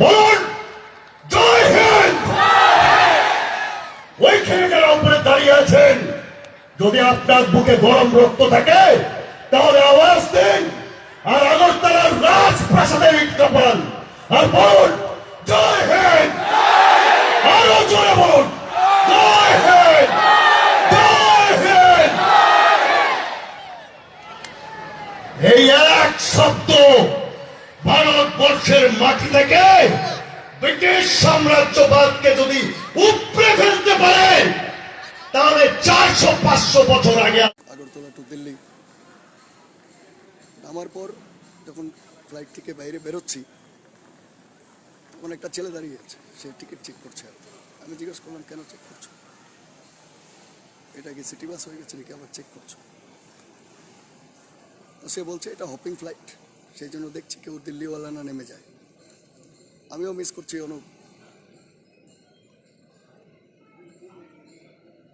বলুন জয় হিন্দ। ওইখানে যারা উপরে দাঁড়িয়ে আছেন, যদি আপনার বুকে গরম রক্ত থাকে তাহলে আওয়াজ দিন আর আগরতলার রাজপ্রাসাদের ইটকাপান আর বলুন জয় হিন্দ। আরো জোরে বলুন জয় হিন্দ, জয় হিন্দ। এই এক শব্দ ভারতবর্ষের মাটি থেকে ব্রিটিশ সাম্রাজ্যবাদকে যদি উপড়ে ফেলতে পারে তাহলে 400-500 বছর আগে আগরতলা টু দিল্লি নামার পর যখন ফ্লাইট থেকে বাইরে বেরোচ্ছি তখন একটা ছেলে দাঁড়িয়ে আছে, সে টিকিট চেক করছে। আমি জিজ্ঞেস করলাম কেন চেক করছো, এটা কি সিটি বাস হয়ে গেছে নাকি আবার চেক করছো? তো সে বলছে এটা হপিং ফ্লাইট, সেই জন্য দেখছি কেউ দিল্লিওয়ালা না নেমে যায়। আমিও মিস করছি অনুপ।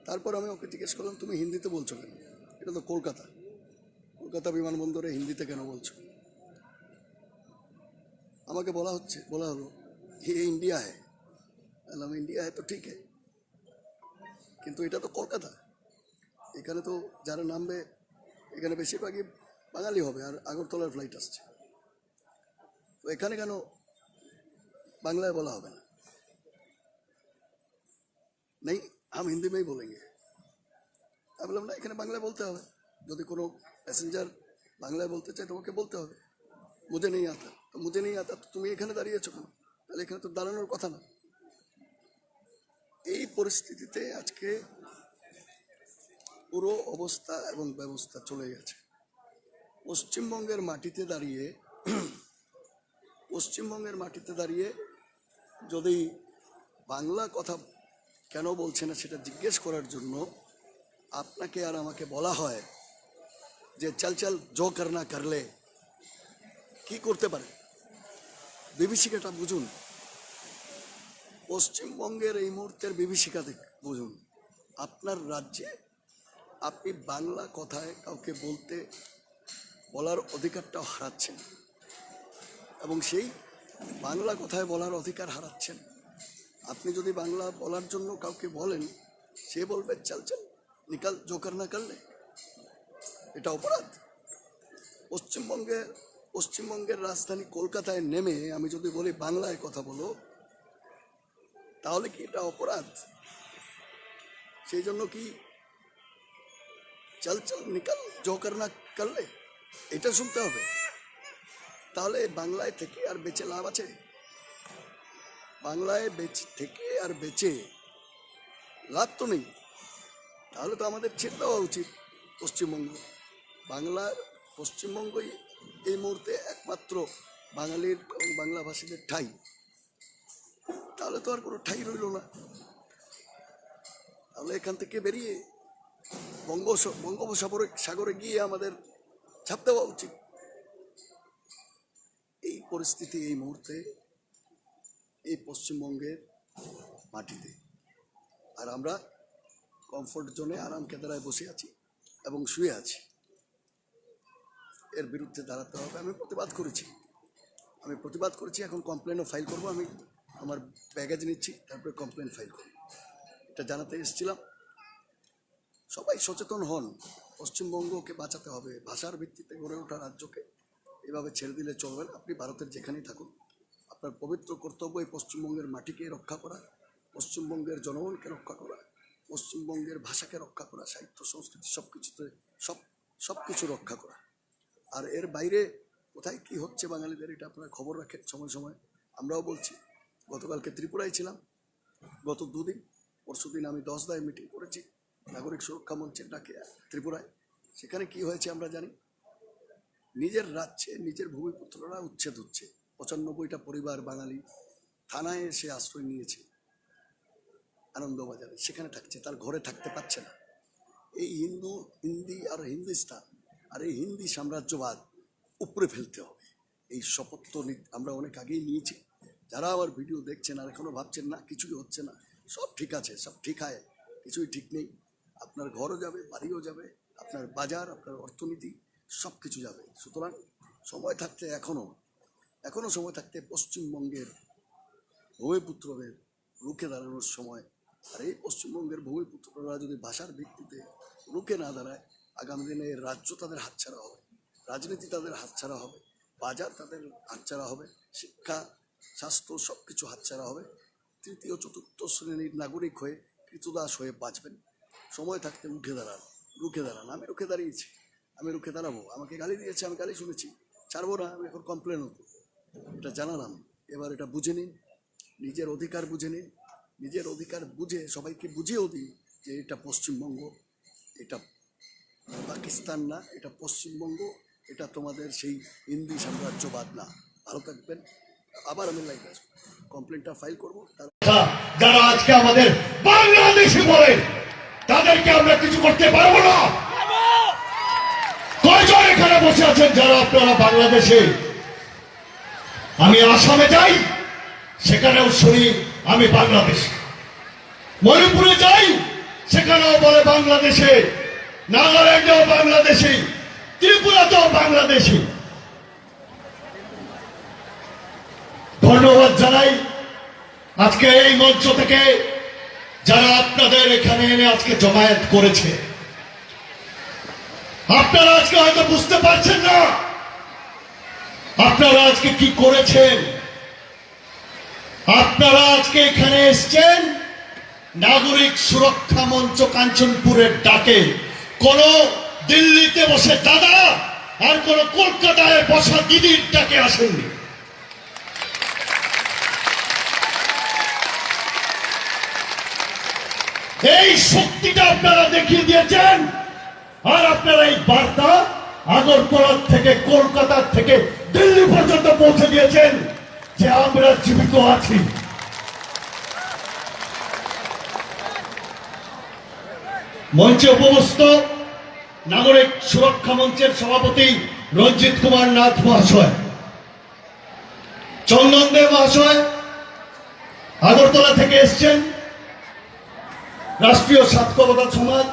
তারপর আমি ওকে জিজ্ঞেস করলাম তুমি হিন্দিতে বলছো কেন, এটা তো কলকাতা, কলকাতা বিমানবন্দরে হিন্দিতে কেন বলছো? আমাকে বলা হলো ये इंडिया है। বললাম ইন্ডিয়া है तो ठीक है, কিন্তু এটা তো কলকাতা, এখানে তো যারা নামবে এখানে বেশিরভাগই বাঙালি হবে, আর আগরতলার ফ্লাইট আসছে, তো এখানে কেন বাংলায় বলা হবে না? नहीं हम हिंदी में ही बोलेंगे। আমি বললাম না, এখানে বাংলায় বলতে হবে, যদি কোনো প্যাসেঞ্জার বাংলায় বলতে চায় তোমাকে বলতে হবে। মুঝে নেই আতা, তো মুঝে নেই আতা তো তুমি এখানে দাঁড়িয়েছো কেন? তাহলে এখানে তো দাঁড়ানোর কথা না। এই পরিস্থিতিতে আজকে পুরো অবস্থা এবং ব্যবস্থা চলে গেছে। পশ্চিমবঙ্গের মাটিতে দাঁড়িয়ে যদি বাংলা কথা কেন বলছে না সেটা জিজ্ঞেস করার জন্য আপনাকে আর আমাকে বলা হয় যে চল চল জো করনা করলে, কি করতে পারে? বিভীষিকাটা বুঝুন, পশ্চিমবঙ্গের এই মুহূর্তের বিভীষিকা বুঝুন। আপনার রাজ্যে আপনি বাংলা কথায় কাউকে বলার অধিকারটাও হারাচ্ছেন, এবং সেই বাংলা কথায় বলার অধিকার হারাচ্ছেন। আপনি যদি বাংলা বলার জন্য কাউকে বলেন, সে বলবে চল চল নিকাল জো করনা করলে, এটা অপরাধ। পশ্চিমবঙ্গের রাজধানী কলকাতায় নেমে আমি যদি বলি বাংলায় কথা বলো, তাহলে কি এটা অপরাধ? সেই জন্য কি চল চল নিকাল জো করনা করলে এটা শুনতে হবে? তাহলে বাংলায় থেকে আর বেঁচে লাভ আছে? বাংলায় থেকে আর বেঁচে লাভ তো নেই। তাহলে তো আমাদের ছেড়ে দেওয়া উচিত পশ্চিমবঙ্গ। পশ্চিমবঙ্গই এই মুহূর্তে একমাত্র বাঙালির এবং বাংলাভাষীদের ঠাঁই। তাহলে তো আর কোনো ঠাঁই রইল না। তাহলে এখান থেকে বেরিয়ে বঙ্গোপসাগরে গিয়ে আমাদের ছাপ দেওয়া উচিত। এই পরিস্থিতি এই মুহূর্তে এই পশ্চিমবঙ্গের মাটিতে, আর আমরা কমফোর্ট জোনে আরাম কেদারায় বসে আছি এবং শুয়ে আছি। এর বিরুদ্ধে দাঁড়াতে হবে। আমি প্রতিবাদ করেছি, এখন কমপ্লেনও ফাইল করব। আমি আমার ব্যাগেজ নিচ্ছি, তারপরে কমপ্লেন ফাইল করব। এটা জানাতে এসেছিলাম। সবাই সচেতন হন, পশ্চিমবঙ্গকে বাঁচাতে হবে। ভাষার ভিত্তিতে গড়ে ওঠা রাজ্যকে এভাবে ছেড়ে দিলে চলবে না। আপনি ভারতের যেখানেই থাকুন, আপনার পবিত্র কর্তব্য এই পশ্চিমবঙ্গের মাটিকে রক্ষা করা, পশ্চিমবঙ্গের জনগণকে রক্ষা করা, পশ্চিমবঙ্গের ভাষাকে রক্ষা করা, সাহিত্য সংস্কৃতি সব কিছু রক্ষা করা। আর এর বাইরে কোথায় কি হচ্ছে বাঙালিদের, এটা আপনারা খবর রাখেন সময় সময়। আমরাও বলছি, গতকালকে ত্রিপুরায় ছিলাম, গত দুদিন, পরশুদিন আমি 10 মিটিং করেছি নাগরিক সুরক্ষা মঞ্চের ডাকে ত্রিপুরায়। সেখানে কি হয়েছে আমরা জানি। নিজের রাজ্যে নিজের ভূমিপুত্ররা উচ্ছেদ হচ্ছে। 95টা পরিবার বাঙালি থানায় এসে আশ্রয় নিয়েছে আনন্দবাজারে, সেখানে থাকছে, তার ঘরে থাকতে পারছে না। এই হিন্দি আর হিন্দুস্তান আর এই হিন্দি সাম্রাজ্যবাদ উপরে ফেলতে হবে। এই শপথ তো আমরা অনেক আগেই নিয়েছি। যারা আমার ভিডিও দেখছেন আর এখনো ভাবছেন না কিছুই হচ্ছে না, সব ঠিক আছে, সব ঠিক হয়, কিছুই ঠিক নেই। আপনার ঘরও যাবে, বাড়িও যাবে, আপনার বাজার, আপনার অর্থনীতি সব কিছু যাবে। সুতরাং সময় থাকতে এখনো সময় থাকতে পশ্চিমবঙ্গের ভূমিপুত্রদের রুখে দাঁড়ানোর সময়। আর এই পশ্চিমবঙ্গের ভূমিপুত্ররা যদি ভাষার ভিত্তিতে রুখে না দাঁড়ায়, আগামী দিনে রাজ্য তাদের হাতছাড়া হবে, রাজনীতি তাদের হাতছাড়া হবে, বাজার তাদের হাতছাড়া হবে, শিক্ষা স্বাস্থ্য সব কিছু হাতছাড়া হবে। তৃতীয় চতুর্থ শ্রেণীর নাগরিক হয়ে কৃতদাস হয়ে বাঁচবেন। সময় থাকতে উঠে দাঁড়ান, রুখে দাঁড়ান। আমি রুখে দাঁড়িয়েছি, আমি রুখে দাঁড়াবো। আমাকে গালি দিয়েছে, আমি গালি শুনেছি, ছাড়বো না। আমি এখন কমপ্লেনও করবো, এটা জানালাম। এবার এটা বুঝে নিন, নিজের অধিকার বুঝে নিন, নিজের অধিকার বুঝে সবাইকে বুঝিয়েও দিন যে এটা পশ্চিমবঙ্গ, এটা পাকিস্তান না, এটা পশ্চিমবঙ্গ, এটা তোমাদের সেই হিন্দি সাম্রাজ্যবাদ না। ভালো থাকবেন। আবার আমি লাইভ আসবো, কমপ্লেনটা ফাইল করবো। যারা আজকে আমাদের বাংলাদেশি বলেন, তাদেরকে আমরা কিছু করতে পারবো না। কয়জন এখানে বসে আছেন যারা আপনারা বাংলাদেশে? আমি আসামে যাই, সেখানেও শুনি আমি বাংলাদেশি। মণিপুরে যাই, সেখানেও বলে বাংলাদেশে। নাগাল্যান্ডেও বাংলাদেশি, ত্রিপুরাতেও বাংলাদেশি। ধন্যবাদ জানাই আজকে এই মঞ্চ থেকে যারা আপনাদের এখানে এনে আজকে জমায়েত করেছে। আপনারা আজকে হয়তো বুঝতে পারছেন না আপনারা আজকে কি করেছেন। আপনারা আজকে এখানে এসছেন নাগরিক সুরক্ষা মঞ্চ কাঞ্চনপুরের ডাকে। কোন দিল্লিতে বসে দাদা আর কোন কলকাতায় বসা দিদির ডাকে আসেননি। এই শক্তিটা আপনারা দেখিয়ে দিয়েছেন। আর আপনারা এই বার্তা আগরতলা থেকে কলকাতার থেকে দিল্লি পর্যন্ত পৌঁছে দিয়েছেন যে আমরা জীবিত আছি। মঞ্চে উপস্থিত নাগরিক সুরক্ষা মঞ্চের সভাপতি রঞ্জিত কুমার নাথ মহাশয়, চন্দন দে মহাশয় আগরতলা থেকে এসছেন, রাষ্ট্রীয় সাক্ষরতা সমাজ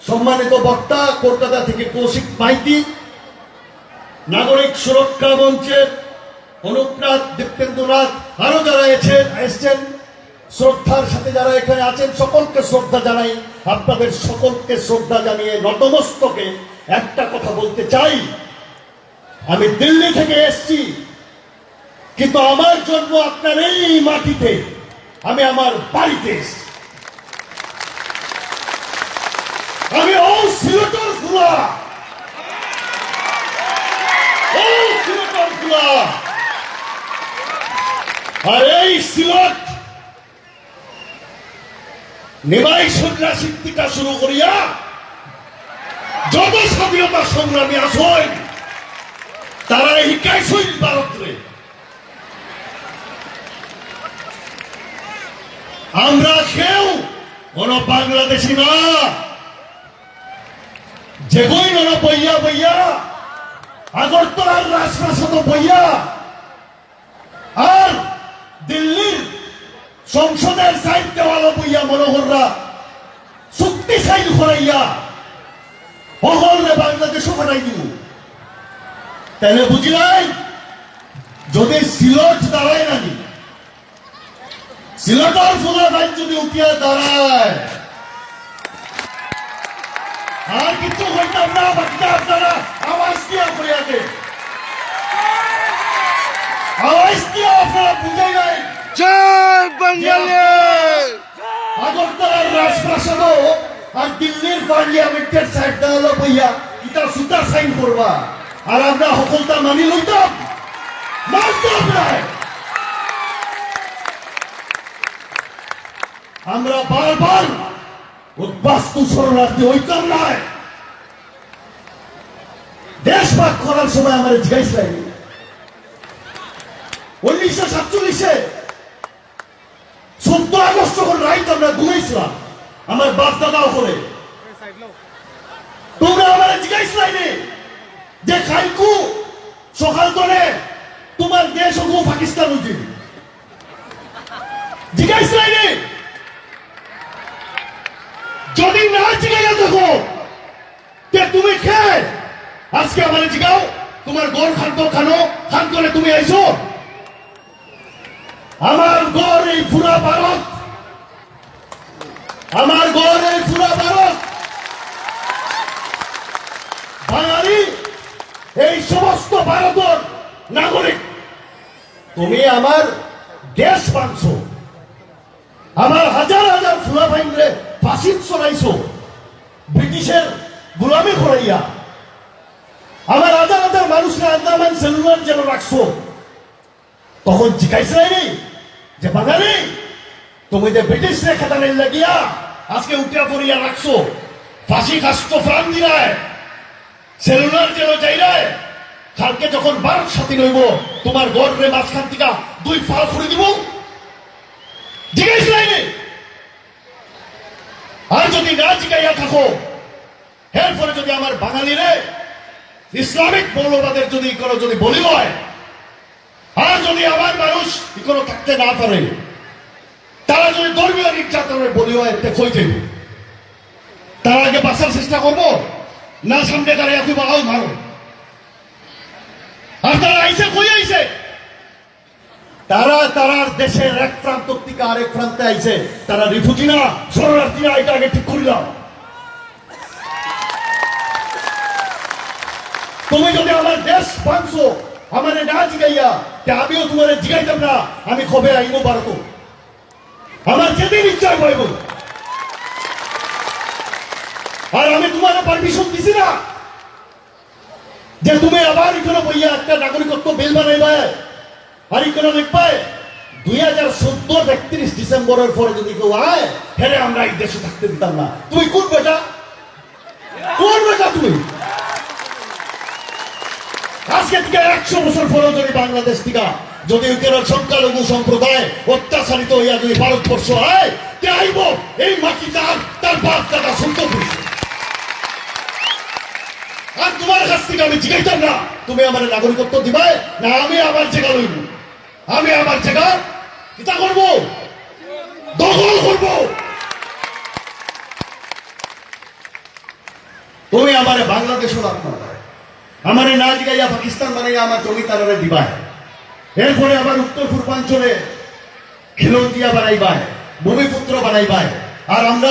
সম্মানিত বক্তা কলকাতা থেকে কৌশিক মাইতি, নাগরিক সুরক্ষা মঞ্চের অনুপ্রাত দীপ্তেন্দ্রনাথ, আরো যারা এসছেন, শ্রদ্ধার সাথে যারা এখানে আছেন সকলকে শ্রদ্ধা জানাই। আপনাদের সকলকে শ্রদ্ধা জানিয়ে নতমস্তকে একটা কথা বলতে চাই, আমি দিল্লি থেকে এসছি, কিন্তু আমার জন্ম আপনার এই মাটিতে, আমি আমার বাড়িতে এসছি। আমি ও সিলেটর ফুলা, ও সিলেটর ফুলা। আর এই সিলেট নিমাই সন্ন্যাসী থেকে শুরু করিয়া যত স্বাধীনতা সংগ্রামী আসেন তারা শিকাইছেন ভারতরে। আমরা কেউ কোন বাংলাদেশি না, যে কই না বইয়া বইয়া আগরতলার রাজপ্রাসাদ বইয়া আর দিল্লির সংসদের সাইড দেওয়ালো বইয়া মনোহররা চুক্তি সাইন করাইয়া অহলে বাংলাদেশও বানাই দিব। তাহলে বুঝলাই যদি সিলট দাঁড়ায় নানি, সিলটর ফুলা ভাই যদি উঠিয়া দাঁড়ায় আর কিছু হইতাম না। বাকিটা আপনারা আওয়াজ দিয়া করিয়া দেন, আওয়াজ দিয়া আপনারা বুঝাই নাই। জয় বাঙালি। আগরতলার রাজপ্রাসাদ আর দিল্লির পার্লিয়ামেন্টের সাইড দেওয়ালো বইয়া ইটা সুতা সাইন করবা আর আমরা সকলটা মানি লইতাম, মানতাম না। আমরা বারবার বাস্তু শরণার্থী হইতাম না। দেশ ভাগ করার সময় আমার জিজ্ঞাসা 1947-এ 14 আগস্ট যখন রাইত আমরা ঘুমাইছিলাম আমার বাপ দাদা করে, তোমরা আমার জিজ্ঞাসা যে খাইকু সকাল করে তোমার দেশ হবো পাকিস্তান হইতে, জিজ্ঞাসা যদি না জিজ্ঞাসা দেখো তুমি খেয়ে আজকে আমার জিগাও তোমার গড় খাদ্য খানো খান করে তুমি আইছো। আমার গড় এই পুরা ভারত, আমার গড় এই পুরা ভারত। বাঙালি এই সমস্ত ভারতের নাগরিক। তুমি আমার দেশ ভাঙছো, আমার হাজার হাজার ফুলাফাইনরে ফাঁসিত চড়াইছো ব্রিটিশের গোলামি করাইয়া, আমার হাজার হাজার মানুষরা আন্দামান সেলুলার যেন রাখছো। তখন জিজ্ঞাসা নেই যে বাঙালি তুমি যে ব্রিটিশ রেখাদানের লাগিয়া আজকে উঠিয়া পড়িয়া রাখছো, ফাঁসি খাসতো প্রাণ দিলায়, সেলুলার যেন যাইরায়, কালকে যখন ভারত স্বাধীন হইব তোমার গর্বে মাঝখান থেকে দুই ফাল করে দিব। জিজ্ঞাসা নেই। আর যদি না জিজ্ঞাইয়া থাকো, এরপরে যদি আমার বাঙালিরে ইসলামিক মৌলবাদের যদি কোনো যদি বলি হয়, আর যদি আমার মানুষ কোনো থাকতে না পারে, তারা যদি ধর্মীয় নির্যাতনের বলি হয় কই যাইব? তার আগে বাঁচার চেষ্টা করবো না সামনে দাঁড়িয়ে খুব আও মারো? আর তারা আইসে কই আইসে? তারা তারার দেশের এক প্রান্ত থেকে আরেক প্রান্তে আইসে। তারা রিফিউজি না, শরণার্থী না, এটা আগে ঠিক করিলাম। তুমি যদি আমার দেশ ভাঙছো, আমার না জিগাইয়া, আমিও তোমার জিগাইতাম না আমি কবে আইব ভারত। আমার যেদিন ইচ্ছা হইব। আর আমি তোমার পারমিশন দিছি না যে তুমি আবার এখানে বইয়া একটা নাগরিকত্ব বিল বানাইবাই। আর এখানে লিখবাই 2014 31 ডিসেম্বরের পরে যদি কেউ আয়, হেরে আমরা এই দেশে থাকতে দিতাম না। তুমি কোন বেটা? কোন বেটা তুমি? আজকে থেকে 100 বছর পরেও যদি বাংলাদেশ থেকে যদি সংখ্যালঘু সম্প্রদায় অত্যাচারিত হইয়া যদি ভারতবর্ষ হয়, কে আইব? এই মাটি তার বাপ দাদা শুনতে করছে। আর তোমার কাছ থেকে আমি জিজ্ঞাইতাম না তুমি আমার নাগরিকত্ব দিবাই না আমি আমার জায়গা লইব। আমি আমার জায়গা কিতা করব? দখল করব। তুমি আমার বাংলাদেশও রাখবো, আমার না জিগাইয়া পাকিস্তান বানাইয়া আমার জমি তারারে দিবাই। এরপরে আবার উত্তর পূর্বাঞ্চলে খিলঞ্জিয়া বানাইবাই, ভূমিপুত্র বানাইবাই। আর আমরা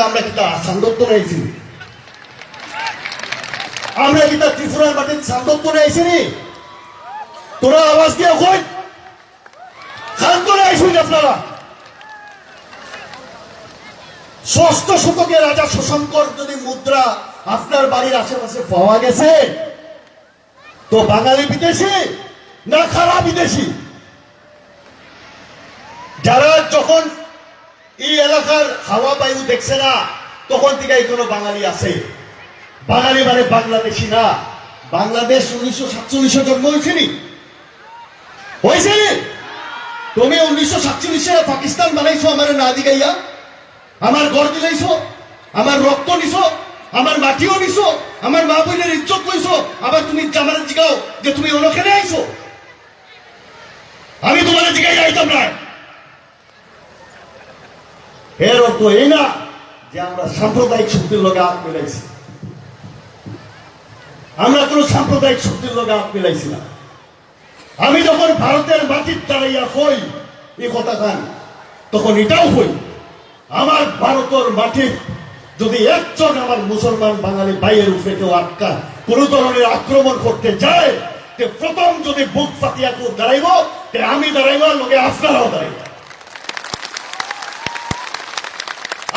আমরা কিতা সান্দত্য রয়েছি? আমরা কিতা ত্রিপুরার মাটির সান্দত্য রয়েছি নি? তোরা আওয়াজ দিয়ে কই শান্ত রয়েছেন আপনারা? 6ষ্ঠ শতকে রাজা শশাঙ্কর যদি মুদ্রা আপনার বাড়ির আশেপাশে পাওয়া গেছে, তো বাঙালি বিদেশি না খারাপ বিদেশি? যারা যখন এই এলাকার হাওয়া বায়ু দেখছে না, তখন থেকে কোনো বাঙালি আছে। বাঙালি মানে বাংলাদেশি না। বাংলাদেশ 1947 জন্ম হয়েছে নি? হয়েছে নি? তুমি 1947 পাকিস্তান বানাইছো আমার না দিগাইয়া, আমার ঘর দিলাইছো, আমার রক্ত নিছো, আমার মাটিও নিছো, আমার মা বোনের ইজ্জত লইছো। আবার তুমি জামানের জিগাও যে তুমি ওখানে আইছো। আমি তোমার জিগাই যাইতাম না। এর অর্থ এই না যে আমরা সাম্প্রদায়িক শক্তির লগে হাত মিলাইছি। আমরা কোন সাম্প্রদায়িক শক্তির লগে হাত মিলাইছি না। আমি যখন ভারতের মাটির দাঁড়াইয়া হই এই কথা খান, তখন এটাও হই আমার ভারতের মাটির যদি একজন আমার মুসলমান বাঙালি ভাইয়ের উপরে কেউ আটকা কোন ধরনের আক্রমণ করতে যায়, প্রথম যদি বুক পাতিয়া কেউ দাঁড়াইব, আমি দাঁড়াইব, লোকে আপনারাও দাঁড়াইব।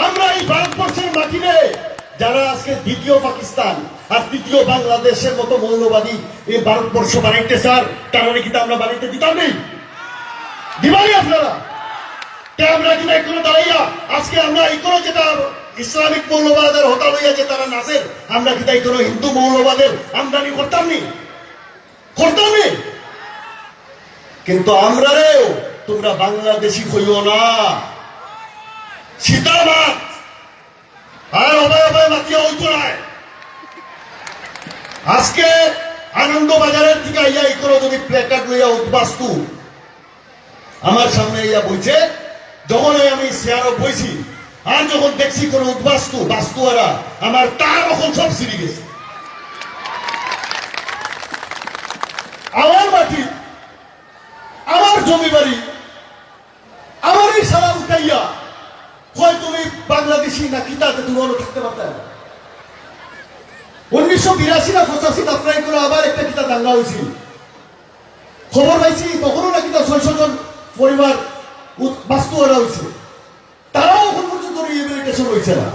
আমরা এই ভারতবর্ষের মাটিতে যারা আজকে দ্বিতীয় পাকিস্তান আর তৃতীয় বাংলাদেশের মতো মৌলবাদী এই ভারতবর্ষ বানাইতে স্যার, তারা কিন্তু আমরা বানাইতে দিতাম নেই? দিবানি আপনারা? আমরা কিনা এগুলো দাঁড়াইয়া আজকে আমরা এগুলো যেটা ইসলামিক মৌলবাদের হতা লইয়া যে তারা নাচের, আমরা কি তাই কোনো হিন্দু মৌলবাদের আমদানি করতাম নি? করতাম নি? কিন্তু আমরা রেও তোমরা বাংলাদেশি হইও না। সীতামাত আর অভয় অভয় মাতিয়া হইতো না। আজকে আনন্দ বাজারের থেকে আইয়া এগুলো যদি প্ল্যাকার্ড লইয়া উদ্বাস্তু আমার সামনে ইয়া বইছে, যখন আমি চেয়ারও বইছি আর যখন দেখছি কোন উদ্বাস্তু বাস্তুয়ারা আমার তার এখন সব সিঁড়ি গেছে। আমার মাটি, আমার জমি বাড়ি, 1982 না 85 আপনার করে আবার একটা কিতা দাঙ্গা হয়েছিল, খবর পাইছি তখনও নাকি 600 জন পরিবার বাস্তু করা হয়েছে, তারাও এখন পর্যন্ত রিহেবিলিটেশন হয়েছে না।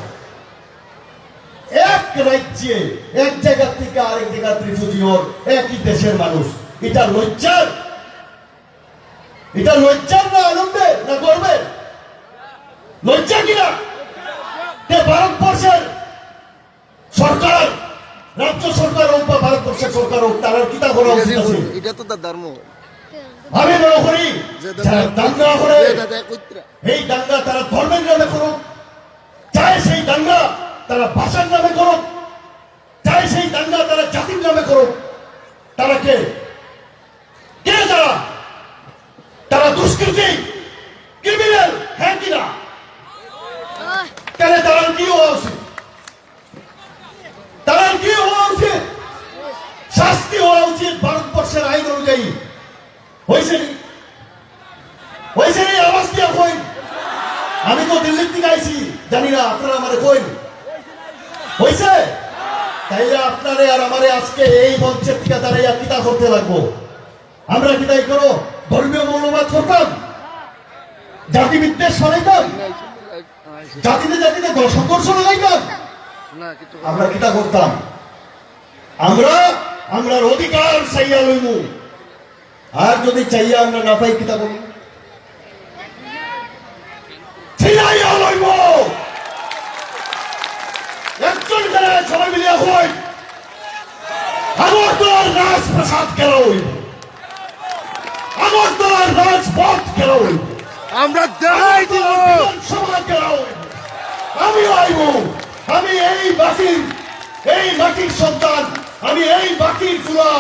এক রাজ্যে এক জায়গা থেকে আরেক জায়গা ত্রিভুজীয় একই দেশের মানুষ, এটা লজ্জার না আনন্দের না গর্বের? লজ্জা কিনা? ভারতবর্ষের সরকার, রাজ্য সরকার হোক বা ভারতবর্ষের সরকার হোক, তারা কিতা করা উচিত আছে? এটা তো তার ধর্ম। আমি মনে করি যারা দাঙ্গা করে এই দাঙ্গা তারা ধর্মের নামে করুক, চায় সেই দাঙ্গা তারা ভাষার নামে করুক, চায় সেই দাঙ্গা তারা জাতির নামে করুক, তারা কে তারা দুষ্কৃতী ক্রিমিনাল হ্যাঁ কিনা? কেন তারা কি হওয়া উচিত? শাস্তি হওয়া উচিত ভারতবর্ষের আইন অনুযায়ী। হয়েছে আওয়াজ দিয়া কই? আমি তো দিল্লির থেকে আইছি, জানি না আপনারা আমারে কই হয়েছে? তাইলে আপনারে আর আমারে আজকে এই মঞ্চের থেকে দাঁড়াইয়া কিতা করতে লাগবো? আমরা কিতাই করো ধর্মীয় মৌলবাদ করতাম, জাতি বিদ্বেষ ছড়াইতাম, জাতিতে সংঘর্ষ লাগাইতাম? আমরা কিতা করতাম? আমরার অধিকার চাইয়া লইমু, আর যদি চাইয়া আমরা না পাই কিতা বলি? ছিলাইয়া লইব। একজন করে সবাই মিলিয়া হই আগরতলার রাজপ্রাসাদ কেন হইব, আগরতলার রাজপথ কেন হইব, আমরা দেখাই দিব সভা কেন হইব? আমি আইব, আমি এই মাটির সন্তান, আমি এই মাটির চূড়া।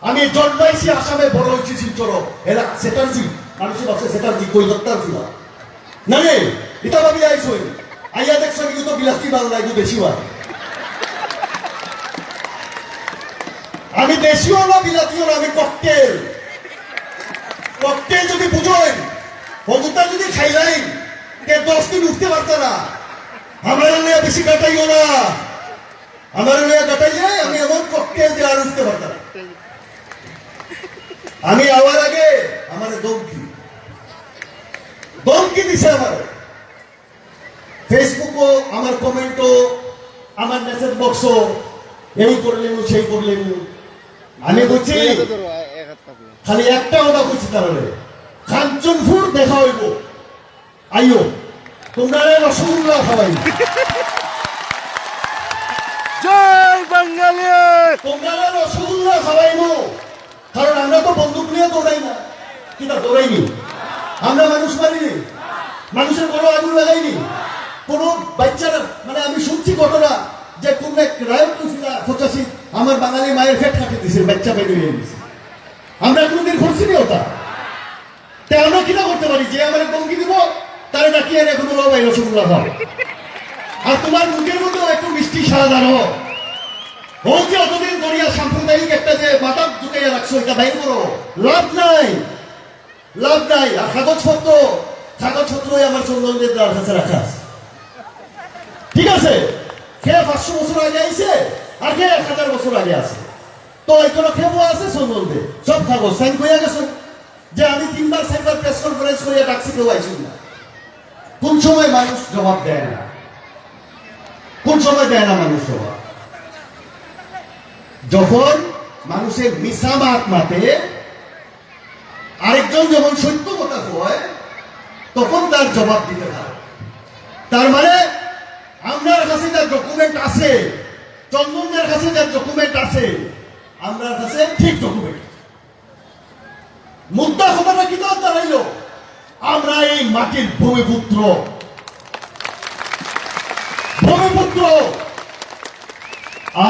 আমি জন্মাইছি আসামে, বড় হয়েছি শিলচর। এরা সেটার্জি মানুষের আছে, সেটার্জি কই দত্তার ছিল না রে? এটা ভাবি আইস আইয়া দেখছো কিন্তু তো বিলাসী ভালো না, একটু বেশি হয়। আমি দেশীয় না বিলাতীয় না, আমি ককটেল যদি বুঝোই হগুতা যদি খাইলাই 10 দিন উঠতে পারত না। আমার লিয়া বেশি কাটাইও না, আমার লিয়া কাটাইলে আমি এমন ককটেল যে আর উঠতে পারত না। আমি আওয়ার আগে আমার দমকি দিছে, আমার ফেসবুকও, আমার কমেন্টও, আমার মেসেজ বক্সও, এই করলেন সেই করলেন। আমি বলছি খালি একটা কথা বলছি, তাহলে কাঞ্চনপুর দেখা হইব, আইও তোমরা রসগোল্লা খাওয়াই, জয় বাঙালি। তোমরা রসগোল্লা খাওয়াইব। কারণ আমরা তো বন্দুক নিয়ে দৌড়াই না, কিনা দৌড়াইনি, আমরা মানুষ মারিনি, মানুষের বড় আগুন লাগাইনি। কোন বাচ্চারা, মানে আমি শুনছি ঘটনা যে কোন এক রায়ত ছিল 85, আমার বাঙালি মায়ের ফেট কাটে দিছে, বাচ্চা বেরিয়ে নিয়ে গেছে। আমরা কোনদিন করছি নি ওটা। তাই আমরা কিনা করতে পারি যে আমার বঙ্গি দিব, তারা নাকি আর এখন ভাই রসগোল্লা খাও, আর তোমার মুখের মধ্যে একটু মিষ্টি সারা দাঁড়ো। ও যে অতদিন দরিয়া সাম্প্রদায়িক একটা যে বাতাব ঢুকাইয়া রাখছো, এটা বাইর করো, লাভ নাই। আর কাগজপত্র আমার চন্দনদের কাছে রাখা আছে, ঠিক আছে? খেয়ে 500 বছর আগে আইছে, আর খেয়ে 1000 বছর আগে আছে, তো এখনো খেবো আছে চন্দনদের সব কাগজ সাইন করিয়া গেছে যে আমি 3বার 4বার প্রেস কনফারেন্স করিয়া ডাকছি, কেউ আইসুন না। কোন সময় মানুষ জবাব দেয় না? কোন সময় দেয় না মানুষ জবাব? যখন মানুষের মিশা মাতে আরেকজন যখন সত্য কথা কয়, তখন তার জবাব দিতে হয়। তার মানে আপনার কাছে যার ডকুমেন্ট আছে, চন্দনদের কাছে যার ডকুমেন্ট আছে, আপনার কাছে ঠিক ডকুমেন্ট। মুদ্রা কথাটা কি দাঁড়াইল? আমরা এই মাটির ভূমিপুত্র।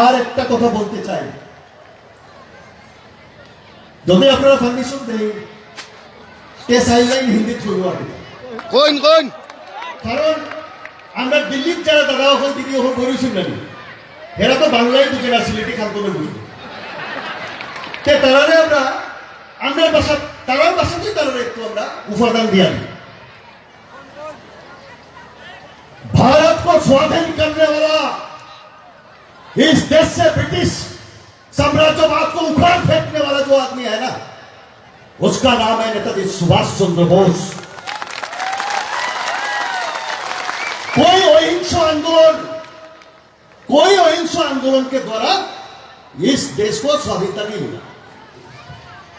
আর একটা কথা বলতে চাই, যদি আপনারা পারমিশন দেই, কেস আইলাইন হিন্দি থ্রু কোন কারণ আমরা দিল্লির যারা দাদা ওখান দিদি ওখান করেছিল না, এরা তো বাংলায় বুঝে না, সিলেটি খান্তনে বুঝে। তারারে আমরা বাসা, তারার বাসাতেই তারা একটু আমরা উপাদান দিয়া দিই। भारत को स्वाधीन करने वाला इस देश से ब्रिटिश साम्राज्यवाद को उखाड़ फेंकने वाला जो आदमी है ना, उसका नाम है नेताजी सुभाष चंद्र बोस। कोई अहिंसा आंदोलन के द्वारा इस देश को स्वाधीनता नहीं मिला।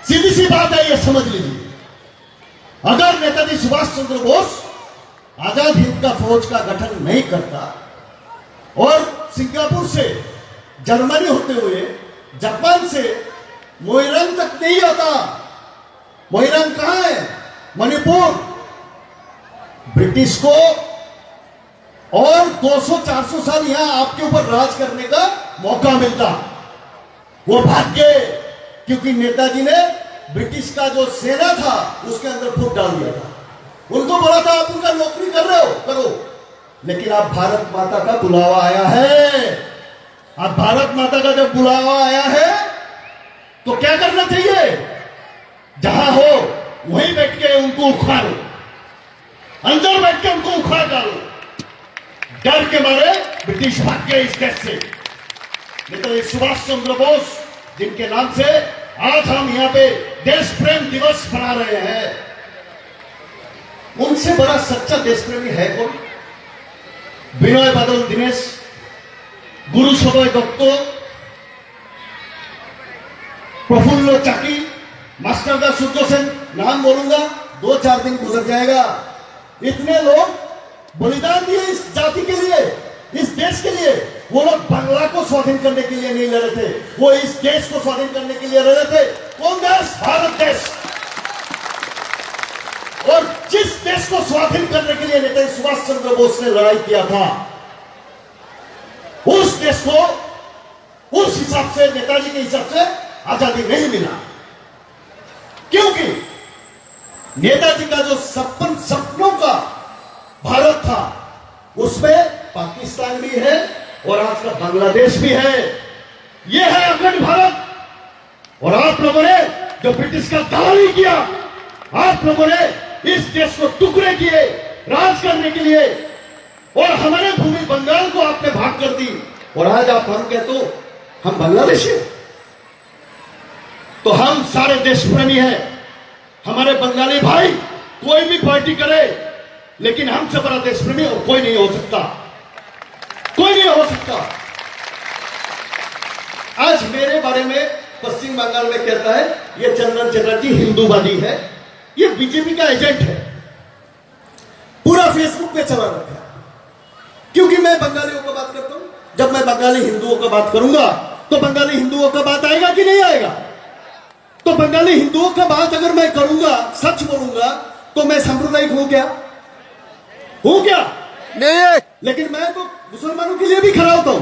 सीधी सी बात है, ये समझ लीजिए। अगर नेताजी सुभाष चंद्र बोस आजाद हिंद का फौज का गठन नहीं करता और सिंगापुर से जर्मनी होते हुए जापान से मोइरांग तक नहीं आता। मोइरांग कहां है? मणिपुर। ब्रिटिश को और 200-400 साल यहां आपके ऊपर राज करने का मौका मिलता, वो भाग गए क्योंकि नेताजी ने ब्रिटिश का जो सेना था उसके अंदर फूट डाल दिया था। उनको बोला था आप उनका नौकरी कर रहे हो, करो, लेकिन अब भारत माता का बुलावा आया है। अब भारत माता का जब बुलावा आया है तो क्या करना चाहिए? जहां हो वहीं बैठ के उनको उखाड़ो, अंदर बैठ के उनको उखाड़ डालो। डर के मारे ब्रिटिश भाग गए इस देश से। नेताजी सुभाष चंद्र बोस, जिनके नाम से आज हम यहां पे देश प्रेम दिवस मना रहे हैं, उनसे बड़ा सच्चा देश प्रेमी है कौन? विनय बादल दिनेश, गुरु सदय दत्त, प्रफुल्ल चाकी, मास्टर दास सूर्य सेन, नाम बोलूंगा 2-4 दिन गुजर जाएगा। इतने लोग बलिदान दिए इस जाति के लिए, इस देश के लिए। वो लोग बांग्ला को स्वाधीन करने के लिए नहीं लड़े थे, वो इस देश को स्वाधीन करने के लिए लड़े थे। कौन देश? भारत देश। और जिस देश को स्वाधीन करने के लिए नेताजी सुभाष चंद्र बोस ने लड़ाई किया था, उस देश को उस हिसाब से, नेताजी के हिसाब से आजादी नहीं मिला। क्योंकि नेताजी का जो सपनों का भारत था, उसमें पाकिस्तान भी है और आज का बांग्लादेश भी है। यह है अखंड भारत। और आप लोगों ने जो ब्रिटिश का दलाली किया, आप लोगों ने इस देश को टुकड़े किए राज करने के लिए, और हमारे भूमि बंगाल को आपने भाग कर दी। और आज आप हम कहते हो हम बांग्लादेशी, तो हम सारे देश प्रेमी हैं। हमारे बंगाली भाई कोई भी पार्टी करे, लेकिन हमसे बड़ा देश प्रेमी और कोई नहीं हो सकता, कोई नहीं हो सकता। आज मेरे बारे में पश्चिम बंगाल में कहता है ये चंदन चटर्जी हिंदूवादी है, ये बीजेपी का एजेंट है। पूरा फेसबुक पे चला रखा है। क्योंकि मैं बंगालियों का बात करता हूं। जब मैं बंगाली हिंदुओं का बात करूंगा तो बंगाली हिंदुओं का बात आएगा कि नहीं आएगा? तो बंगाली हिंदुओं का बात अगर मैं करूंगा, सच बोलूंगा, तो मैं सांप्रदायिक हूं क्या? हूं क्या? नहीं। लेकिन मैं तो मुसलमानों के लिए भी खड़ा होता हूं,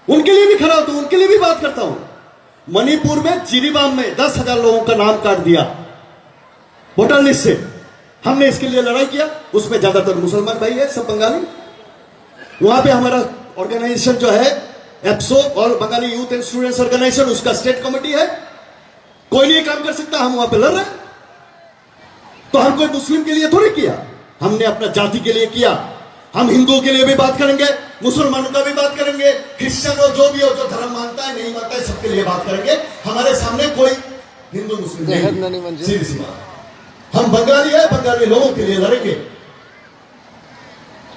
उनके लिए भी खड़ा होता हूं, उनके लिए भी बात करता हूं। मणिपुर में जिरीबाम में 10,000 लोगों का नाम काट दिया वोटर लिस्ट से। हमने इसके लिए लड़ाई किया। उसमें ज्यादातर मुसलमान भाई है, सब बंगाली। वहां पे हमारा ऑर्गेनाइजेशन जो है एप्सो, और Bengali youth and students organization, उसका स्टेट कमेटी है। कोई नहीं काम कर सकता, हम वहां पे लड़ रहे हैं। तो हम कोई मुस्लिम के लिए थोड़ी किया, हमने अपना जाति के लिए किया। हम हिंदुओं के लिए भी बात करेंगे, मुसलमानों का भी बात करेंगे, क्रिश्चियन हो, जो भी हो, जो धर्म मानता है नहीं मानता है, सबके लिए बात करेंगे। हमारे सामने कोई हिंदू मुस्लिम नहीं, सीधी सी बात। हम बंगाली है, बंगाली लोगों के लिए लड़ेंगे।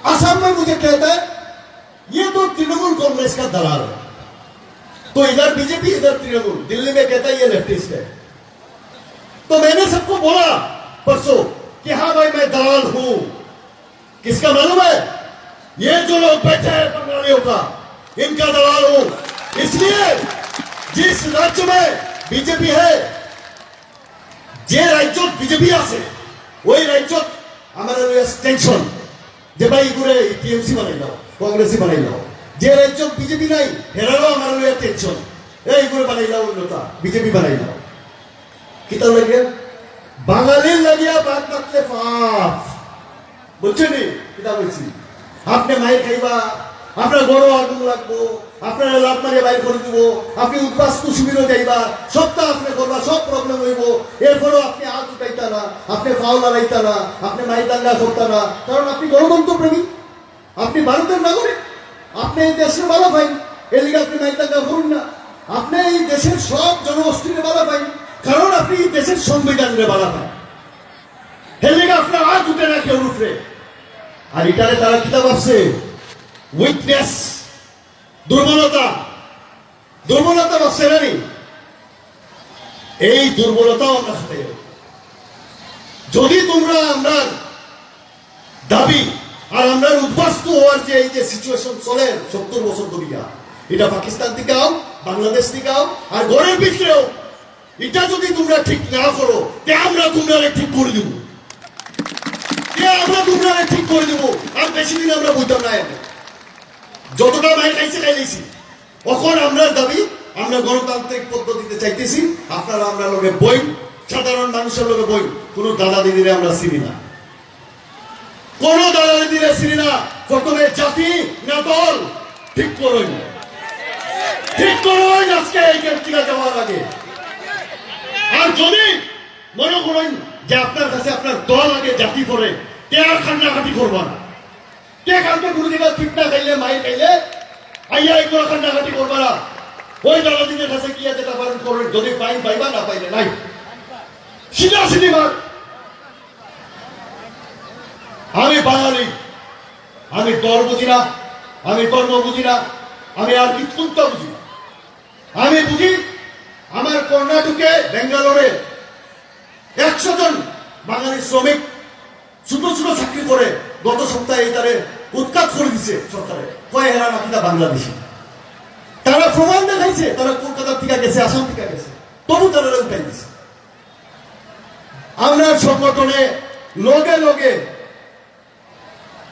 असम में मुझे कहता है ये तो तृणमूल कांग्रेस का दलाल है, तो इधर बीजेपी इधर तृणमूल। दिल्ली में कहता है ये लेफ्टिस्ट है। तो मैंने सबको बोला परसों कि हाँ भाई मैं दलाल हूं। किसका मालूम है? ये जो लोग बैठे हैं बंगालियों का, इनका दलाल हूं। इसलिए जिस राज्य में बीजेपी है, जे राज्य बीजेपी आसे वही राज्य हमारे टेंशन जे भाई घुरे टीएमसी बनाई लाओ, कांग्रेसी बनाई लाओ। जे राज्य बीजेपी नहीं हेरालो हमारे टेंशन এই করে বানাইলাও উন্নতা বিজেপি বানাইলাও কিতা লাগিয়া বাঙালির লাগিয়া বাদ মারতে পাপ বুঝছেনি কিতা বলছি আপনি মাইর খাইবা আপনার বড় আগুন লাগবো আপনার লাভ মারিয়া বাইর করে দিব আপনি উদ্বাস্তু শিবিরও যাইবা সবটা আপনি করবা সব প্রবলেম হইব এরপরও আপনি হাত উঠাইতা না আপনি ফাও লড়াইতা না আপনি মাইর দাঙ্গা করতা না কারণ আপনি গণতন্ত্র প্রেমী আপনি ভারতের নাগরিক আপনি এই দেশের ভালো ভাই এই লিগে আপনি মাইতাঙ্গা করুন না। আপনি এই দেশের সব জনগোষ্ঠীকে বাধা পাই, কারণ আপনি এই দেশের সংবিধানকে বাধা পান। এই লিগে আপনার আর উঠে না কেউ উঠবে। আর এটারে তারা কিতাব আছে উইকনেস, দুর্বলতা, দুর্বলতা ভাবছে নানি। এই দুর্বলতাও আমরা খাতে যাব। যদি তোমরা আমরা দাবি আর আমরা উদ্বাস্ত হওয়ার যে এই যে সিচুয়েশন চলে 70 বছর ধরিয়া, এটা পাকিস্তান থেকে আও, বাংলাদেশ থেকে আও, আর ঘরের ভিতরেও এটা যদি তোমরা ঠিক না করো, তে আমরা তোমরা ঠিক করে দিব, আমরা তোমরা ঠিক করে দিব। আর বেশি দিন আমরা বইতাম না। যতটা মাই খাইছে খাইলেছি। এখন আমরা দাবি, আমরা গণতান্ত্রিক পদ্ধতিতে চাইতেছি। আপনারা আমরা লোকে বই, সাধারণ মানুষের লোকে বই, কোন দাদা দিদিরে আমরা চিনি না, কোন দাদা দিদিরে চিনি না। প্রথমে জাতি না দল ঠিক করুন, ঠিক করুন আজকে এই কেন্দ্রিকা যাওয়ার আগে। আর যদি মনে করেন যে আপনার কাছে আপনার দল আগে জাতি করে, কে আর খান্নাখাটি করবা না, কে কালকে কোনো দিকে ঠিক না খাইলে মাই খাইলে আইয়া এগুলো খান্নাখাটি করবা না। ওই দাদাদিদের কাছে গিয়ে যেটা পারেন করবেন, যদি ফাইন পাইবা, না পাইলে নাই, সিধা সিধি মার। আমি বাঙালি, আমি দল বুঝি না, আমি কর্ম বুঝি না, আমি আর কি চিন্তা বুঝি না। আমি বুঝি আমার কর্ণাটকে, বেঙ্গালোরে 100 জন বাঙালি শ্রমিক ছোট ছোট চাকরি করে গত সপ্তাহে তারে উৎখাত করে দিচ্ছে সরকারে, কয় এরা নাকি তা বাংলাদেশি। তারা প্রমাণ দেখাইছে, তারা কলকাতা থেকে গেছে, আসাম থেকে গেছে, তবু তারা উঠাই দিচ্ছে। আমরা সংগঠনে লগে লগে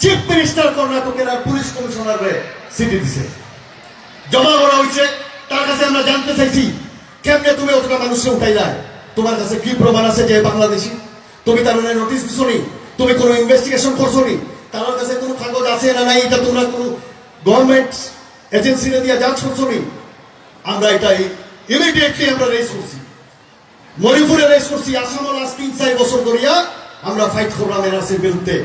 চিফ মিনিস্টার কর্ণাটকের আর পুলিশ কমিশনারে চিঠি দিছে, জমা করা হয়েছে। তার কাছে আমরা জানতে চাইছি, কেমনে তুমি অতটা মানুষকে উঠাইলা? তোমার কাছে কি প্রমাণ আছে যে বাংলাদেশি? তুমি তার নোটিশ দিছো নি? তুমি কোনো ইনভেস্টিগেশন করছো নি? তার কাছে কোনো কাগজ আছে না নাই, এটা তোমরা কোনো গভর্নমেন্ট এজেন্সিরে দিয়ে যাচ করছো নি? আমরা এটা ইমিডিয়েটলি আমরা রেজ করছি, মণিপুরে রেজ করছি। আসামও লাস্ট 3-4 বছর ধরিয়া আমরা ফাইট করলাম এনআরসির বিরুদ্ধে।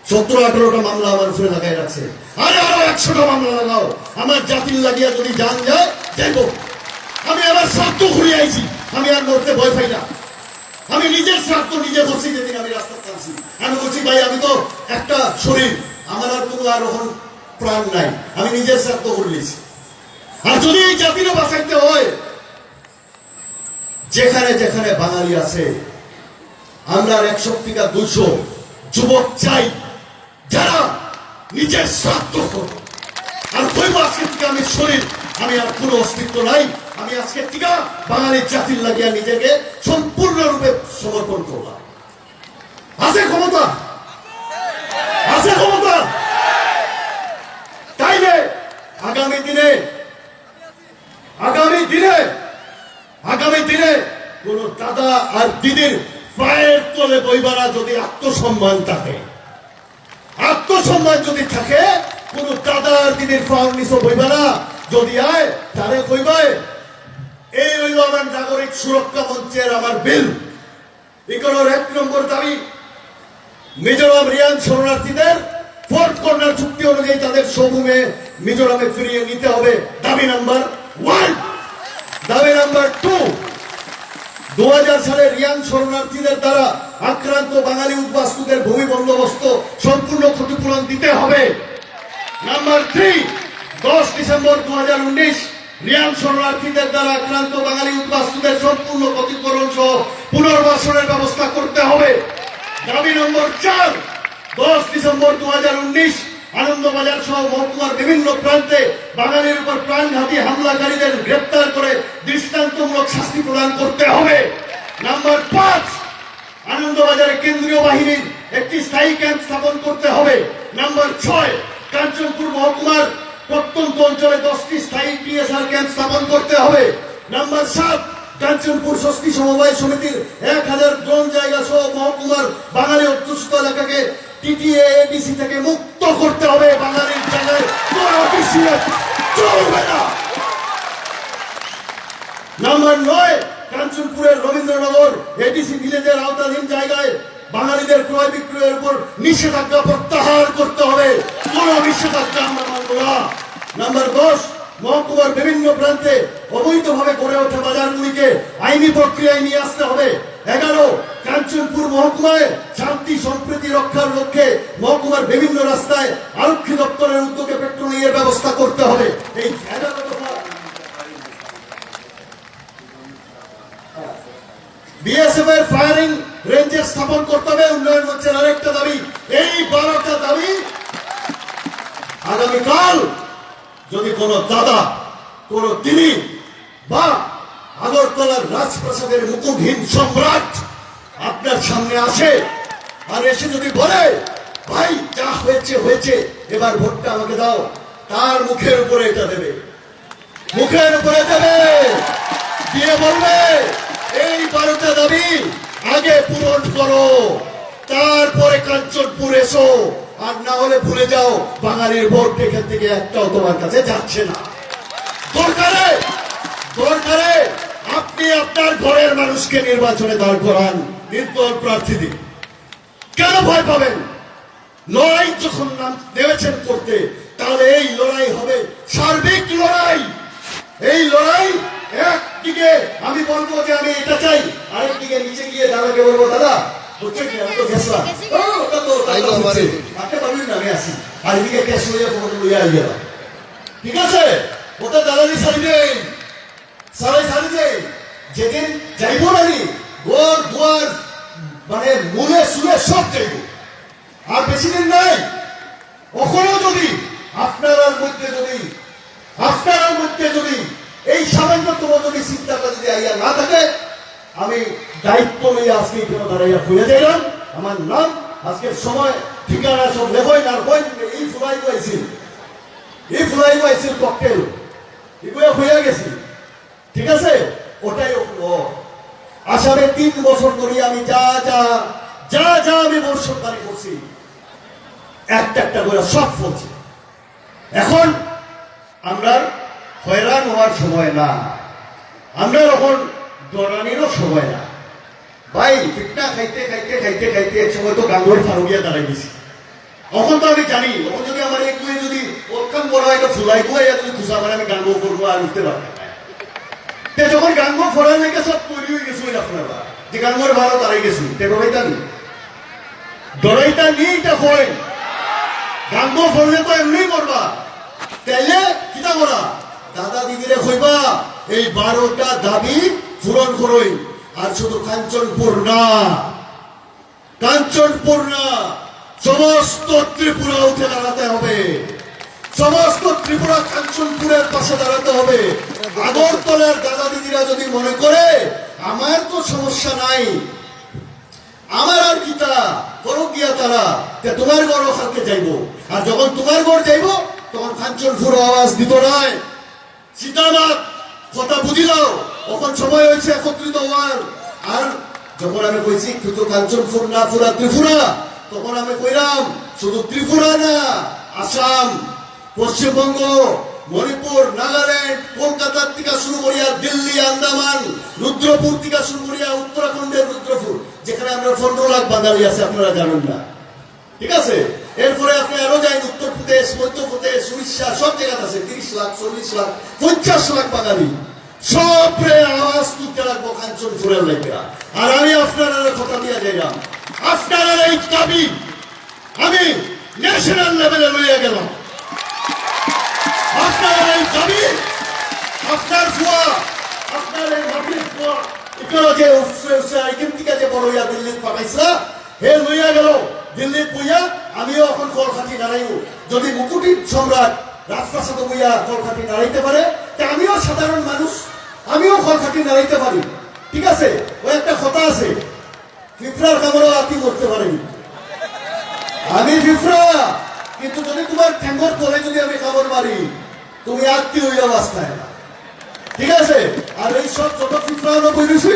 17-18টা মামলা আমার উপরে লাগাই রাখছে। আরে আরো 100টা মামলা লাগাও, আমার জাতির লাগিয়া যদি জান যায় যাইব। আমি আবার স্বার্থ ঘুরে আইছি, আমি আর মরতে ভয় পাই না। আমি নিজের স্বার্থ নিজে করছি। যেদিন আমি রাস্তা টানছি, আমি বলছি ভাই আমি তো একটা শরীর, আমার আর কোনো আর এখন প্রাণ নাই, আমি নিজের স্বার্থ করলিছি। আর যদি এই জাতিরও বাঁচাইতে হয়, যেখানে যেখানে বাঙালি আছে, আমরা 100 থেকে 200 যুবক চাই যারা নিজের স্বার্থ করবে। আর কইব আজকে থেকে আমি শরীর, আমি আর কোনো অস্তিত্ব নাই, আমি আজকে থেকে বাঙালি জাতির লাগিয়া নিজেকে সম্পূর্ণরূপে সমর্পণ করলাম। আছে ক্ষমতা, আছে ক্ষমতা। তাইলে আগামী দিনে কোন দাদা আর দিদির পায়ের তলে বইবারা যদি আত্মসম্মান থাকে, আত্মসম্মান যদি থাকে, কোন দাদা আর দিদির পায়ের নিচে বইবারা যদি আয়, তারে কইবায় এই হইল আমার নাগরিক সুরক্ষা মঞ্চের আমার বিল। ইকোনোর 1 নম্বর দাবি, মিজোরাম রিয়াং শরণার্থীদের 4th কর্নার চুক্তি অনুযায়ী তাদের স্বভূমে মিজোরামে ফিরিয়ে নিতে হবে, দাবি নাম্বার 1। দাবি নাম্বার 2, 2000 সালে রিয়াং শরণার্থীদের দ্বারা আক্রান্ত বাঙালি উদ্বাস্তুদের ভূমি বন্দোবস্ত সম্পূর্ণ ক্ষতিপূরণ দিতে হবে। নাম্বার 3, 10 ডিসেম্বর 2019 রিয়াং শরণার্থীদের দ্বারা আক্রান্ত বাঙালি উদ্বাস্তুদের সম্পূর্ণ ক্ষতিপূরণ সহ পুনর্বাসনের ব্যবস্থা করতে হবে। দাবি নম্বর 4, 10 ডিসেম্বর 2019 আনন্দবাজার সহ মহকুমার বিভিন্ন প্রান্তে বাঙালির উপর প্রাণঘাতী হামলাকারীদের গ্রেপ্তার করে দৃষ্টান্তমূলক শাস্তি প্রদান করতে হবে। নাম্বার 5, আনন্দবাজারে কেন্দ্রীয় বাহিনীর একটি স্থায়ী ক্যাম্প স্থাপন করতে হবে। নাম্বার 6, কাঞ্চনপুর মহকুমার প্রত্যন্ত অঞ্চলে 10টি স্থায়ী টিএসআর ক্যাম্প স্থাপন করতে হবে। নাম্বার 7, কাঞ্চনপুর ষষ্ঠী সমবায় সমিতির 1000 ড্রোন জায়গা সহ মহকুমার বাঙালি অধ্যুষিত এলাকাকে টিটিএডিসি থেকে মুক্ত করতে হবে। বাঙালির জায়গায় চলবে না। নাম্বার 9, কাঞ্চনপুরের রবীন্দ্রনগর এডিসি ভিলেজের আওতাধীন জায়গায় বাঙালিদের ক্রয় বিক্রয়ের উপর নিষেধাজ্ঞা প্রত্যাহার করতে হবে। কোন নিষেধাজ্ঞা আমরা মানব না। নাম্বার 10, মহকুমার বিভিন্ন প্রান্তে অবৈধভাবে গড়ে ওঠা বাজারগুলিকে আইনি প্রক্রিয়ায় নিয়ে আসতে হবে। 11 কাঞ্চনপুর মহকুমায় শান্তি সম্প্রীতি রক্ষার লক্ষ্যে মহকুমার বিভিন্ন রাস্তায় আরক্ষী দপ্তরের উদ্যোগে পেট্রোলিংয়ের ব্যবস্থা করতে হবে। এই 11 দফা বিএসএফ এর ফায়ারিং রেঞ্জে স্থাপন করতে হবে। উন্নয়ন মঞ্চের আরেকটা দাবি, এই 12টা দাবি আগামীকাল যদি কোন দাদা, কোন দিদি বা আগরতলার রাজপ্রাসাদের মুকুটহীন সম্রাট আপনার সামনে আসে আর এসে যদি বলে ভাই যা হয়েছে হয়েছে, এবার ভোটটা আমাকে দাও, তার মুখের উপরে এটা দেবে, মুখের উপরে দেবে, দিয়ে বলবে এই 12টা দাবি আগে পূরণ করো, তারপরে কাঞ্চনপুর এসো, আর না হলে ভুলে যাও বাঙালির ভোট এখান থেকে একটাও তোমার কাছে যাচ্ছে না। দরকারে দরকারে আপনি আপনার ঘরের মানুষকে নির্বাচনে দাঁড় করান, নির্দল প্রার্থী দিন। কেন ভয় পাবেন? লড়াই যখন নাম নেমেছেন করতে, তাহলে এই লড়াই হবে সার্বিক লড়াই। এই লড়াই একদিকে আমি বলবো যে আমি এটা চাই, আরেকদিকে নিচে গিয়ে দাদাকে বলবো দাদা হচ্ছে কি আমি তো গেছিলাম, আপনি পারবেন না আমি আসি, আর এদিকে ক্যাশ লইয়া ফোন লইয়া আইয়া, ঠিক আছে? ওটা দালালি ছাড়ি দেন, সারাই ছাড়ি দেন। যেদিন যাইব না গোর দুয়ার মানে মূলে সুলে সব চাইব, আর বেশি দিন নাই। কখনো যদি আপনার মধ্যে যদি এই সামান্যতম যদি চিন্তাটা যদি আইয়া না থাকে, আমি দায়িত্ব নিয়ে আজকে এখানে দাঁড়াইয়া খুলে দিলাম। আমার নাম, আজকের সময়, ঠিকানা সব লেখই না বই, এই ফুলাই পাইছিল ককটেল এগুলো হয়ে গেছি, ঠিক আছে? ওটাই আসামে 3 বছর ধরে আমি যা আমি বর্ষকারী করছি, একটা করে সব ফলছে। এখন আমরা হয়রান হওয়ার সময় না, আমরা এখন দরানিরও সময় না। ভাই পিঠা খাইতে খাইতে খাইতে খাইতে এক সময় তো গাঙ্গর ফারুকিয়া দাঁড়াই গেছি। এখন তো আমি জানি, এখন যদি আমার এক দুই যদি ওরকম বড় একটা ফুলাই গুয়াইয়া যদি খুশা মানে আমি গাঙ্গ করবো আর উঠতে পারবো না। যখন গাঙ্গ ফোড়ার লেগে সব তৈরি হয়ে গেছিল আপনারা, যে গাঙ্গর ভালো দাঁড়াই গেছিল, ডরাইতা নিয়ে এটা হয়। গাঙ্গ ফোড়লে তো এমনি করবা, তাইলে কিতা করা? দাদা দিদিরে কইবা এই 12টা দাবি পূরণ করই। আর শুধু কাঞ্চনপুর না, সমস্ত ত্রিপুরা উঠে দাঁড়াতে হবে, সমস্ত ত্রিপুরা কাঞ্চনপুরের পাশে দাঁড়াতে হবে। আগরতলার দাদা দিদিরা যদি মনে করে আমার তো সমস্যা নাই, আমার আর কিতা করো গিয়া তারা, তোমার ঘর ওখানকে যাইব, আর যখন তোমার ঘর যাইব তখন কাঞ্চনপুর আওয়াজ দিত নাই। সীতানাথ কথা বুঝিলাও, তখন সময় হয়েছে একত্রিত হওয়ার। আর যখন আমি কইছি শুধু কাঞ্চনপুর না পুরা ত্রিপুরা, তখন আমি কইলাম শুধু ত্রিপুরা না, আসাম, পশ্চিমবঙ্গ, মণিপুর, নাগাল্যান্ড, কলকাতার থেকে শুরু করিয়া দিল্লি, আন্দামান, রুদ্রপুর থেকে শুরু করিয়া উত্তরাখণ্ডের রুদ্রপুর, যেখানে আমরা 15 লাখ বাঙালি আছে, আপনারা জানেন না, ঠিক আছে? এরপরে আপনি আরো যাই উত্তরপ্রদেশ, মধ্যপ্রদেশ, উড়িষ্যা, সব জায়গাতে আছে 30 লাখ, 40 লাখ, 50 লাখ বাঙালি। সবরে আওয়াজ তুলতে লাগবো কাঞ্চনপুরের লেখা। আর আমি আপনারা কথা দিয়ে যাইলাম, আপনারা এই দাবি আমি ন্যাশনাল লেভেলে লইয়া গেলাম। আপনারা এই দাবি আপনার ফুয়া, আপনার এই মাটির ফুয়া এখানে যে এখান থেকে যে বড় হইয়া দিল্লি পাঠাইছিলা, হে লইয়া গেল দিল্লি বইয়া। আমিও এখন কলকাতি দাঁড়াইব, যদি মুকুটির সম্রাট রাজপ্রাসাদ বইয়া কলকাতি দাঁড়াইতে পারে, আমিও সাধারণ মানুষ, আমিও কলকাতি দাঁড়াইতে পারি, ঠিক আছে? ওই একটা কথা আছে, পিঁপড়ার কামড়ও আতি করতে পারেনি। আমি পিঁপড়া, কিন্তু যদি তোমার ঠ্যাঙ্গর তলে যদি আমি কামড় মারি, তুমি আত্মীয় হইয়া অবস্থায়, ঠিক আছে? আর এই সব ছোট পিঁপড়া বইছি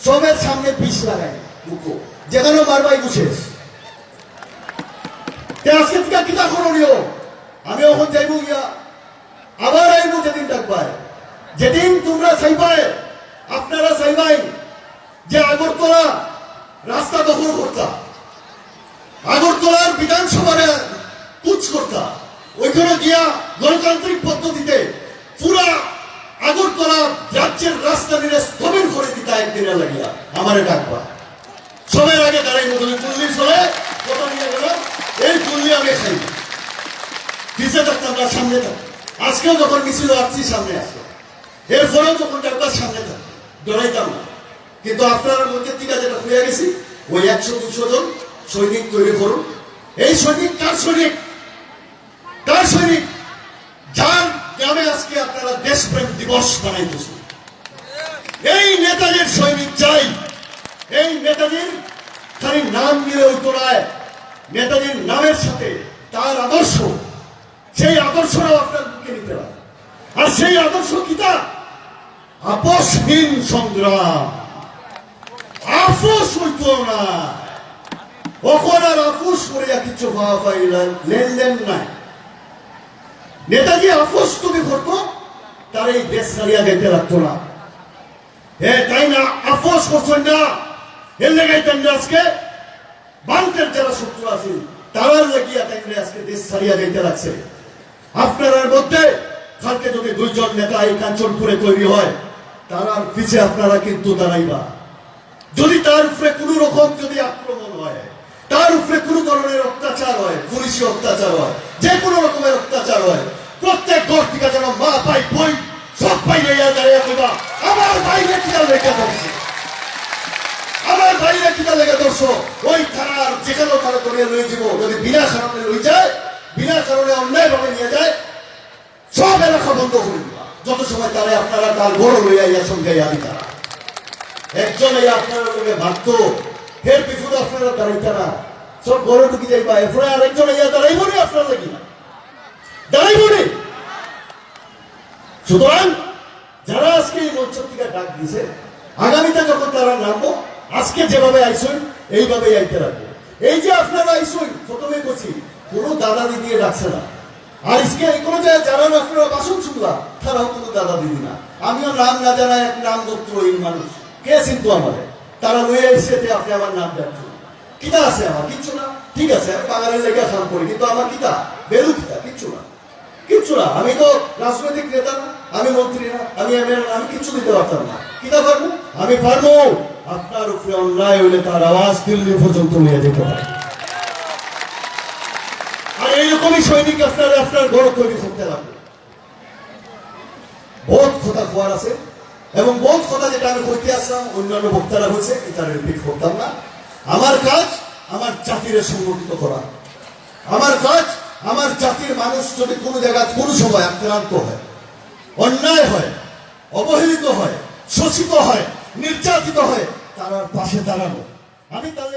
সবের সামনে বিষ লাগাই মুখো, যেখানে মারবাই বুঝেস। আজকে থেকে কিতা করণীয়? আমি এখন যাইব গিয়া, আবার আইব যেদিন ডাকবাই, যেদিন তোমরা চাইবাই, আপনারা চাইবাই যে আগরতলা রাস্তা দখল করতা, আগরতলার বিধানসভার কুচ করতা, ওইখানে গিয়া গণতান্ত্রিক পদ্ধতিতে পুরা আগরতলা রাজ্যের রাজধানীর স্থবির করে দিতা একদিনের লাগিয়া আমারে ডাকবা সবের আগে দাঁড়াইব তুমি চুল্লি চলে কত নিয়ে গেল এই চুল্লি আমি খাই পিছিয়ে থাকতাম না সামনে থাকতাম আজকেও যখন মিছিল আসছি সামনে আসলো এরপরেও যখন ডাকবার সামনে থাকতাম ডরাইতাম না কিন্তু আপনার মধ্যে থেকে যেটা হয়ে গেছি ওই 100-200 জন সৈনিক তৈরি করুন এই সৈনিক কার সৈনিক যার গ্রামে আজকে আপনারা দেশপ্রেম দিবস বানাইতেছেন এই নেতাজির সৈনিক চাই এই নেতাজির খালি নাম নিয়ে হইতো নয় নেতাজির নামের সাথে তার আদর্শ সেই আদর্শরাও আপনার বুকে নিতে হবে আর সেই আদর্শ কিতা আপোষহীন সংগ্রাম আপোষ হইত না ওখন আর আপোষ করিয়া কিছু পাওয়া পাইলেন লেনদেন নাই নেতাজি আপোষ তুমি করতো তার এই দেশ ছাড়িয়া যেতে লাগতো না তাই না আপোষ করছেন না এর লেগাইতেন না আজকে ভারতের যারা শত্রু আছে তারা লেগিয়া তাইলে আজকে দেশ ছাড়িয়া যেতে লাগছে আপনার মধ্যে কালকে যদি 2 জন নেতা এই কাঞ্চনপুরে তৈরি হয় তার পিছে আপনারা কিন্তু দাঁড়াইবা যদি তার উপরে কোন রকম যদি আক্রমণ হয় তার উপরে কোন ধরনের অত্যাচার হয় পুলিশি অত্যাচার হয় যে কোনো রকমের অত্যাচার হয় প্রত্যেক ঘর থেকে যেন মা পাই বই সব পাই দাঁড়িয়ে কইবা আমার বাইরে কিনা লেখা ধরছে আমার বাইরে কিনা লেখা ধরছো ওই থানার যেখানে তারা করিয়া লয়ে যাব যদি বিনা কারণে লই যায় বিনা কারণে অন্যায় ভাবে নিয়ে যায় সব এলাকা বন্ধ করে দিবা যত সময় তারা আপনারা তার বড় লইয়া ইয়া সঙ্গে আনি তারা একজন এই আপনারা লোকে ভাবতো ফের পিছনে আপনারা দাঁড়াইতে না সব বড় ঢুকি যাইবা এরপরে আরেকজন ইয়া দাঁড়াইব না আপনার লাগি না দাঁড়াইব না সুতরাং যারা আজকে এই মঞ্চ থেকে ডাক দিয়েছে আগামীতে যখন তারা নামবো আজকে যেভাবে আইসুন এইভাবেই আইতে রাখবো এই যে আপনারা আইসুন প্রথমে বলছি কোনো দাদা দিদি ডাকছে না আর আজকে কোনো জায়গায় যারা আপনারা বাসন শুনলাম তারাও কোনো দাদা দিদি না আমিও নাম না জানাই এক নাম গোত্রহীন মানুষ কে চিন্তু আমাদের তারা লয়ে এসে আপনি আমার নাম জানছেন কিতা আছে আমার কিচ্ছু না ঠিক আছে আমি বাঙালির লেখা কাম করি কিন্তু আমার কিতা বেরু কিতা কিচ্ছু না আমি তো রাজনৈতিক নেতা না আমি মন্ত্রী না আমি এমএলএ আমি কিচ্ছু দিতে পারতাম না কিতা পারবো আমি পারবো আপনার উপরে অন্যায় হইলে তার আওয়াজ দিল্লি পর্যন্ত নিয়ে যেতে পারে আর এইরকমই সৈনিক আপনার ঘর তৈরি করতে লাগবে বহুত কথা খোয়ার আছে এবং বহুত কথা যেটা আমি কইতে আসলাম অন্যান্য বক্তারা হয়েছে এটা রিপিট করতাম না আমার কাজ আমার জাতির সংগঠিত করা আমার কাজ আমার জাতির মানুষ যদি কোনো জায়গায় কোনো সময় আক্রান্ত হয় অন্যায় হয় অবহেলিত হয় শোষিত হয় নির্যাতিত হয় তার পাশে দাঁড়ানো আমি তার